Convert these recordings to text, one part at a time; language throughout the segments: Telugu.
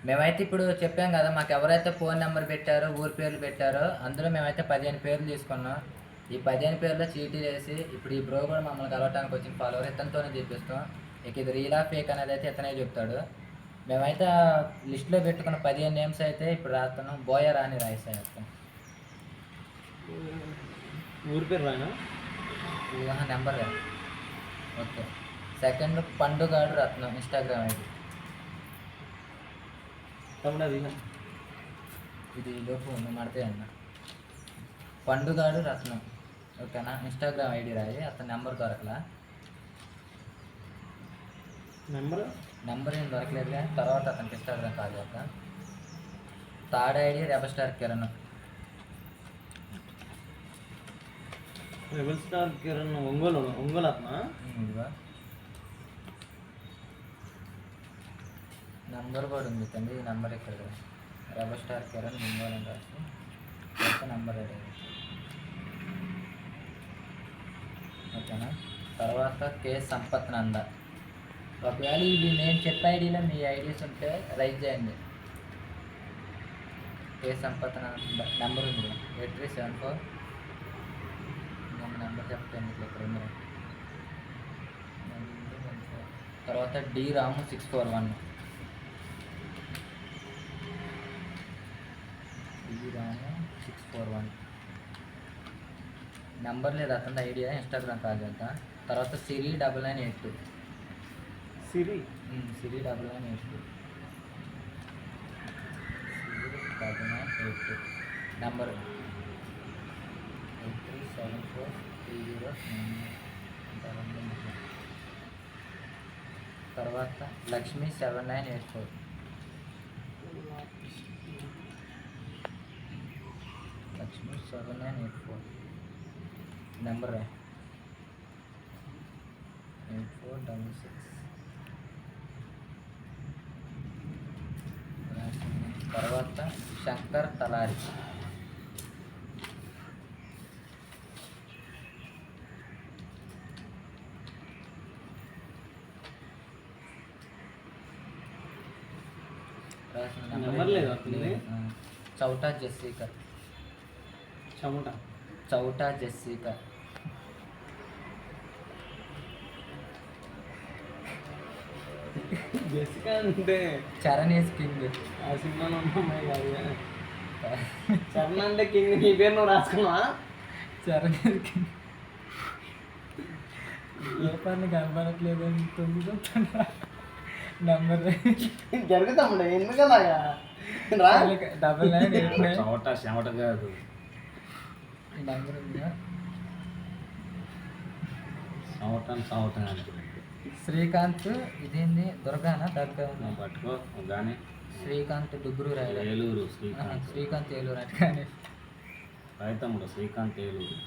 మేమైతే ఇప్పుడు చెప్పాం కదా, మాకు ఎవరైతే ఫోన్ నెంబర్ పెట్టారో, ఊరి పేర్లు పెట్టారో, అందులో మేమైతే 15 పేర్లు తీసుకున్నాం. ఈ 15 పేర్లో చీటీలు వేసి ఇప్పుడు ఈ బ్రో కూడా మమ్మల్ని కలవటానికి వచ్చిన ఫాలోవర్ ఇతనితోనే చూపిస్తాం. ఇక ఇది రీలా ఫేక్ అనేది అయితే ఇతనే చెప్తాడు. మేమైతే లిస్ట్లో పెట్టుకున్న 15 నేమ్స్ అయితే ఇప్పుడు రాస్తున్నాం. బోయర్ అని రాయిస్తాం మొత్తం. ఊరి పేరు రాయనా? నెంబర్ రా. ఓకే. సెకండ్ పండుగాడు రత్నం, ఇన్స్టాగ్రామ్ ఐడి. ఇది లోపు నువ్వు మడతాయి అన్న. పండుగాడు రత్నం, ఓకేనా? ఇన్స్టాగ్రామ్ ఐడి రాయి. అతని నెంబర్ దొరకలా. నెంబర్ ఏం దొరకలేదుగా. తర్వాత అతనికి ఇన్స్టాగ్రామ్ కాల్ చేద్దాం. Third ID rebel star Kiran. Rebel star Kiran Ongole అతనా? ఇదిగో నెంబర్ కూడా ఉంది తండ్రి. ఈ నెంబర్ ఇక్కడ రెబల్ స్టార్ కిరణ్ ఒంగోలు అని రాసి నెంబర్ రెడీ. ఓకేనా? తర్వాత కే సంపత్ నంద. ఒకవేళ ఇది నేను చెప్పే ఐడీలో మీ ఐడీస్ ఉంటే రైట్ చేయండి. కే సంపత్ నంద నెంబర్ ఉంది 8374. నెంబర్ చెప్తాను ఇక్కడ ఉంది. తర్వాత డి రాము 641. డి రాము 641 నెంబర్ లేదు అతని ఐడియా. ఇన్స్టాగ్రామ్ కాల్ చేద్దాం. తర్వాత సిరి 9982. సిరి 9982. నెంబర్ 837430. తర్వాత లక్ష్మి 7984. లక్ష్మి 7984 నెంబర్ 8466. తర్వాత శంకర్ తలారి. నెంబర్ లేదు. Chowta Jessica. Chowta Jessica. Jessica అంటే చరణ్ ఈజ్ కింగ్. ఆ సినిమాలో అమ్మాయి కాదు. చరణ్ అంటే కింగ్. నీ పేరు నువ్వు రాసుకున్నా? Charan is king. ఏ పని కనపడట్లేదు అని 9 నెంబర్ జరుగుతాము ఎందుకలాగా 9989 కాదు. నెంబర్ ఉందా? శ్రీకాంత్. ఇదేంది దుర్గానా దగ్గర పట్టుకో కానీ శ్రీకాంత్ డుగ్గురు ఏలూరు. శ్రీకాంత్ ఏలూరు అంటే కానీ రైతమ్ముడు శ్రీకాంత్ ఏలూరు.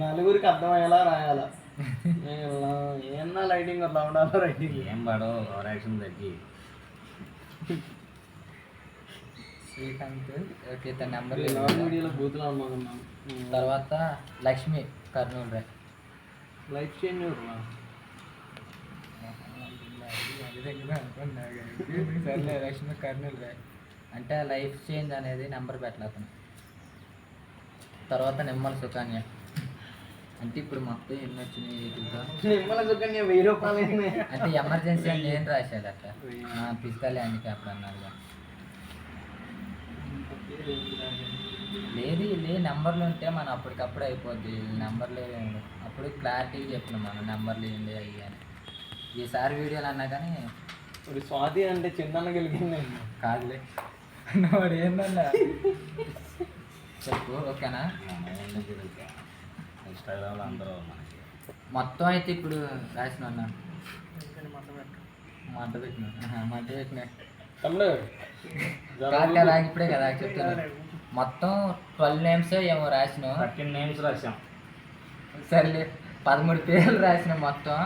నలుగురికి అర్థమయ్యేలా రాయాలా? ఏమన్నా లైటింగ్ అట్లా ఉండాలి. రైటింగ్ ఏం పడవు. యాక్షన్ తగ్గి శ్రీకాంత్. ఓకే. తన నెంబర్ మీడియాలో బూతులు అనుకున్నాం. తర్వాత లక్ష్మి కర్నూలు రే. లైఫ్ చేంజ్ సర్లే. లక్ష్మి కర్నూలు రే అంటే లైఫ్ చేంజ్ అనేది నెంబర్ పెట్టలేకపోయినా. తర్వాత నిమ్మల సుకన్య. అంటే ఇప్పుడు మొత్తం ఎన్ని వచ్చినాయి? నిమ్మల సుకన్య 1000 రూపాయలు. అంటే ఎమర్జెన్సీ అని నేను రాశాడు అట్లా. ఫిజికల్ హ్యాండిక్యాప్ అన్నారు. లేదు నెంబర్లు ఉంటే మనం అప్పటికప్పుడు అయిపోద్ది. నెంబర్లు అప్పుడు క్లారిటీగా చెప్పినాం మనం నెంబర్లు ఏంటి అయ్యి అని. ఈసారి వీడియోలు అన్నా కానీ స్వాతి అంటే చిన్న గెలిగింది కాదులే. వాడు ఏందన్నా చెప్పు. ఓకేనా? ఇన్స్టాగ్రామ్లో అందరూ మొత్తం అయితే ఇప్పుడు రాసిన మంట పెట్టిన తమ్ముడు కాదు కదా ఇప్పుడే కదా చెప్తాను. మొత్తం 12 నేమ్స్ ఏమో రాసిన. 13 నేమ్స్ రాసాం. సర్లే 13 పేర్లు రాసిన మొత్తం.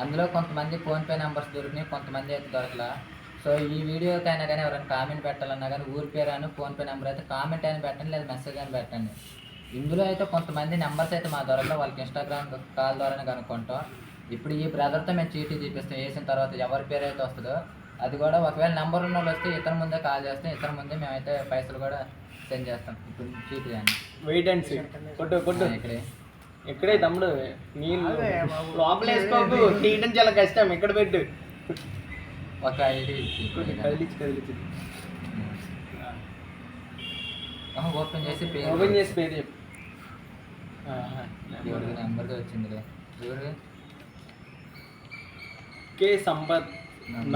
అందులో కొంతమంది ఫోన్పే నెంబర్స్ దొరికినాయి, కొంతమంది అయితే దొరకలా. సో ఈ వీడియోకైనా కానీ ఎవరైనా కామెంట్ పెట్టాలన్నా కానీ ఊరి పేరు అని ఫోన్పే నెంబర్ అయితే కామెంట్ అయినా పెట్టండి, లేదా మెసేజ్ అని పెట్టండి. ఇందులో అయితే కొంతమంది నెంబర్స్ అయితే మా దొరకలో, వాళ్ళకి ఇన్స్టాగ్రామ్ కాల్ ద్వారానే కనుక్కుంటాం. ఇప్పుడు ఈ బ్రదర్తో మేము చీటీ చూపిస్తాం. వేసిన తర్వాత ఎవరి పేరు అయితే వస్తుందో అది కూడా ఒకవేళ నెంబర్ ఉన్న వాళ్ళు వస్తే ఇతని ముందే కాల్ చేస్తాం, ఇతని ముందే మేమైతే పైసలు కూడా సెండ్ చేస్తాం. ఇప్పుడు చీటీ అని వెయిట్ అండ్ సీ. కొట్టు ఇక్కడే ఎక్కడే తమ్ముడు నీళ్ళు లోపల వేసుకోకు, తీయడం చాలా కష్టం. ఇక్కడ పెట్టు. ఒక ఐడి కదిలించి ఓపెన్ చేసి ఓపెన్ చేసి పేరు చెప్పు. ఎవరికి నెంబర్గా వచ్చిందిలే. ఎవరు? కే సంపత్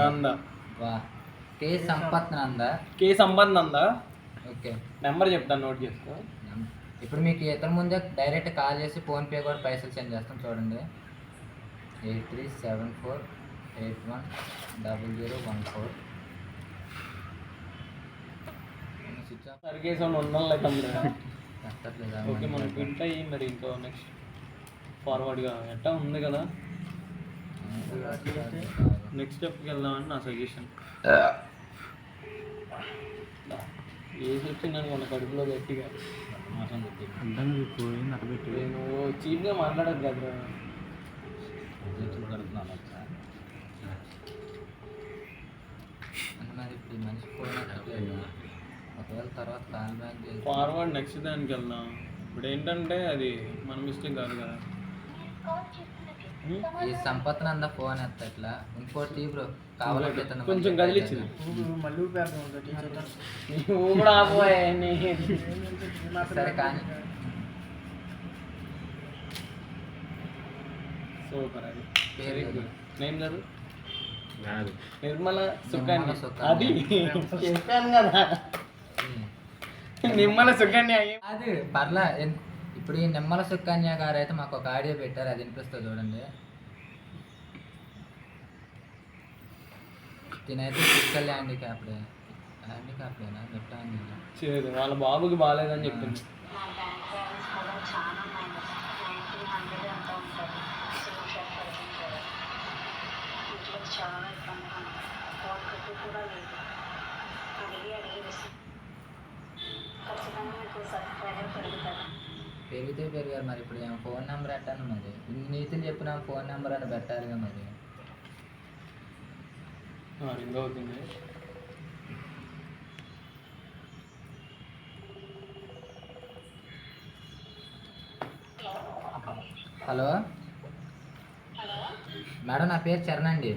నంద. వా కే సంపత్ నంద. కే సంపత్ నంద. ఓకే, నెంబర్ చెప్తాను, నోట్ చేసుకో. ఇప్పుడు మీకు ఇతని ముందే డైరెక్ట్ కాల్ చేసి ఫోన్పే కూడా పైసలు సెండ్ చేస్తాం. చూడండి 8374810014. స్విచ్ ఆఫ్ సరిగేసం ఉండాలి తమ్ముడు. కట్టట్లేదా? ఓకే, మనం ప్రింట్ అయ్యి మరి ఇంకో నెక్స్ట్ ఫార్వర్డ్గా ఎట్టా ఉంది కదా. నెక్స్ట్ స్టెప్కి వెళ్దామని నా సజెషన్. ఏసి వచ్చింది అనుకున్న కడుపులో గట్టిగా. నేను చీప్గా మాట్లాడదు కదా. మరి ఇప్పుడు మనిషి ఫోన్ ఎత్తట్లేదు. ఒకవేళ తర్వాత కాల్ బ్యాక్ చేసి ఫార్వర్డ్ నెక్స్ట్ దానికి వెళ్దాం. ఇప్పుడు ఏంటంటే అది మన మిస్టేక్ కాదు కదా. ఈ సంపత్ నంద ఫోన్ ఎత్తట్లా. ఇంకోటి బ్రో కావాలంటే ఇతను కొంచెం కదిలిచ్చింది. నువ్వు కూడా ఆపోయే. సరే కానీ సూపర్. అది పేరు నేమ్ చదువు. నిర్మల సుకన్య. నిర్మల సుకన్య. అది చెప్పాను కదా, నిర్మల సుకన్య. అది పర్లా. ఇప్పుడు ఈ నిమ్మల సుకన్య గారు అయితే మాకు ఒక ఆడియో పెట్టారు, అది వినిపిస్తుంది చూడండి. తినైతే ఫిజికల్ హ్యాండిక్యాప్డేనా పెట్టాను. చేయదు, వాళ్ళ బాబుకి బాగాలేదని చెప్పింది. పెరిగారు మరి. ఇప్పుడు ఏమో ఫోన్ నెంబర్ ఎట్టాను మరి. ఇన్ని నీతులు చెప్పిన ఫోన్ నెంబర్ అని పెట్టాలిగా మరి. రింగ్ అవుతుంది. హలో మేడం, నా పేరు చరణ్ అండి.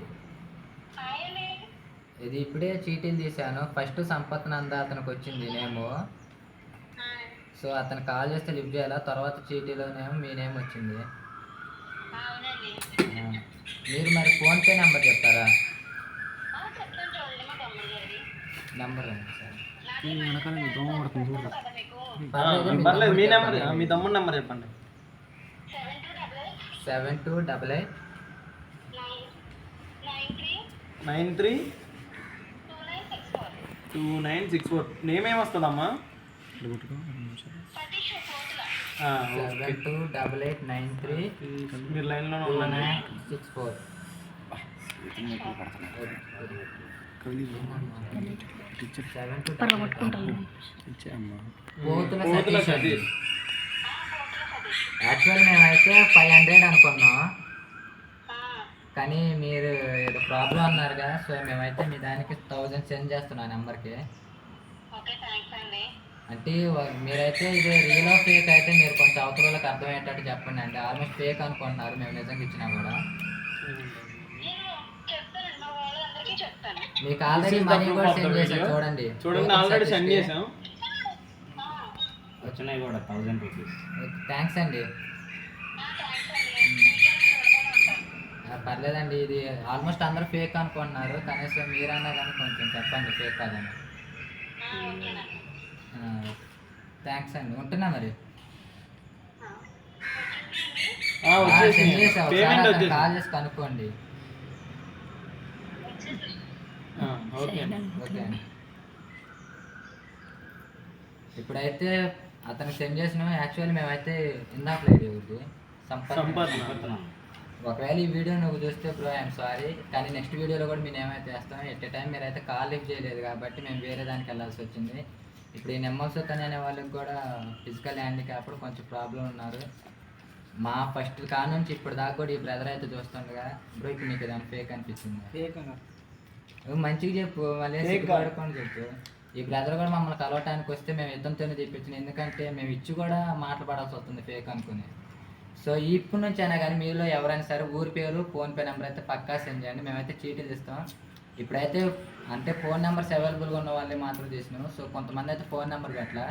ఇది ఇప్పుడే చీటీలు తీశాను. ఫస్ట్ సంపత్ నంద అతనికి వచ్చింది నేము. సో అతను కాల్ చేస్తే లిఫ్ట్ చేయాలా, తర్వాత చీటీలోనేమో మీ నేమ్ వచ్చింది. మీరు మరి ఫోన్పే నెంబర్ చెప్తారా? నెంబర్ పర్లేదు, మీ నెంబర్, మీ తమ్ముడు నెంబర్ చెప్పండి. 7288932964. నేమ్ ఏమొస్తుందమ్మా? 7288932964. మీరు లైన్లో ఉండండి. పోతుల సతీష్. యాక్చువల్ మేమైతే 500 అనుకున్నాం, కానీ మీరు ఏదో ప్రాబ్లం అన్నారుగా. సో మేమైతే మీ దానికి 1000 సెండ్ చేస్తున్నాం నెంబర్కి. అంటే మీరైతే ఇది రియల్ ఆఫ్ ఫేక్ అయితే మీరు కొంచెం అవతల వాళ్ళకి అర్థమయ్యేటట్టు చెప్పండి. అంటే ఆల్మోస్ట్ ఫేక్ అనుకుంటున్నారు మేము నిజంగా ఇచ్చినా కూడా. మీకు ఆల్రెడీ మనీ కూడా సెండ్ చేశాం చూడండి. ఆల్రెడీ సెండ్ చేసాం. వచ్చినాయి కూడా 1000 రూపీస్. థ్యాంక్స్ అండి. పర్లేదండి, ఇది ఆల్మోస్ట్ అందరూ ఫేక్ అనుకుంటున్నారు. కనీసం మీరన్నా కానీ కొంచెం చెప్పండి ఫేక్ కాదని. థ్యాంక్స్ అండి, ఉంటున్నా మరి. కాల్ చేసి కనుక్కోండి. ఓకే అండి. ఇప్పుడైతే అతనికి సెండ్ చేసినాం. యాక్చువల్లీ మేమైతే ఇందాక లేదు ఎవరిది సంపత్. ఒకవేళ ఈ వీడియో నువ్వు చూస్తే బ్రో ఐఎమ్ సారీ, కానీ నెక్స్ట్ వీడియోలో కూడా మేము ఏమైతే వేస్తాం. ఎట్ ఏ టైం మీరైతే కాల్ లిఫ్ట్ చేయలేదు కాబట్టి మేము వేరే దానికి వెళ్ళాల్సి వచ్చింది. ఇప్పుడు ఈ నెమ్మల్ సుకన్య అనే వాళ్ళకి కూడా ఫిజికల్ హ్యాండిక్యాప్ కొంచెం ప్రాబ్లం ఉన్నారు. మా ఫస్ట్ కాడ నుంచి ఇప్పుడు దాకా కూడా ఈ బ్రదర్ అయితే చూస్తుండగా బ్రో ఇప్పుడు నీకు దాని ఫేక్ అనిపించింది. నువ్వు మంచిగా చెప్పు, మళ్ళీ Fake సిగ్గుపడకుండా చెప్పు. ఈ బ్రదర్ కూడా మమ్మల్ని కలవటానికి వస్తే మేము ఇతనితోనే తెప్పించిన, ఎందుకంటే మేము ఇచ్చి కూడా మాట్లాడాల్సి వస్తుంది ఫేక్ అనుకుని. సో ఇప్పటి నుంచి అయినా కానీ మీలో ఎవరైనా సరే ఊరి పేరు ఫోన్పే నెంబర్ అయితే పక్కా సెండ్ చేయండి, మేమైతే చీటీలు ఇస్తాం. ఇప్పుడైతే అంటే ఫోన్ నెంబర్స్ అవైలబుల్గా ఉన్న వాళ్ళే మాత్రం చేసినాము. సో కొంతమంది అయితే ఫోన్ నెంబర్ పెట్టలా.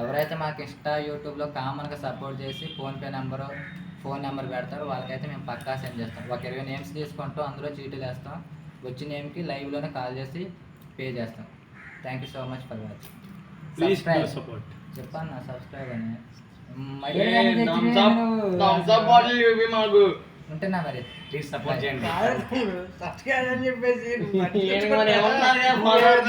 ఎవరైతే మాకు ఇన్స్టా యూట్యూబ్లో కామన్గా సపోర్ట్ చేసి ఫోన్పే నెంబరు ఫోన్ నెంబర్ పెడతారో వాళ్ళకైతే మేము పక్కా సెండ్ చేస్తాం. ఒక 20 నేమ్స్ తీసుకుంటాం, అందులో చీటీలు వేస్తాం. వచ్చిన నేమ్కి లైవ్లోనే కాల్ చేసి పే చేస్తాం. Thank you so much for watching. Please support. చెప్పన్నా సబ్స్క్రైబ్ అని బాటిల్ ఇవి మాకు ఉంటున్నా మరి. ప్లీజ్ సపోర్ట్ చేయండి. సబ్స్క్రైబ్ అని చెప్పేసి ఏమన్నా ఏమన్నా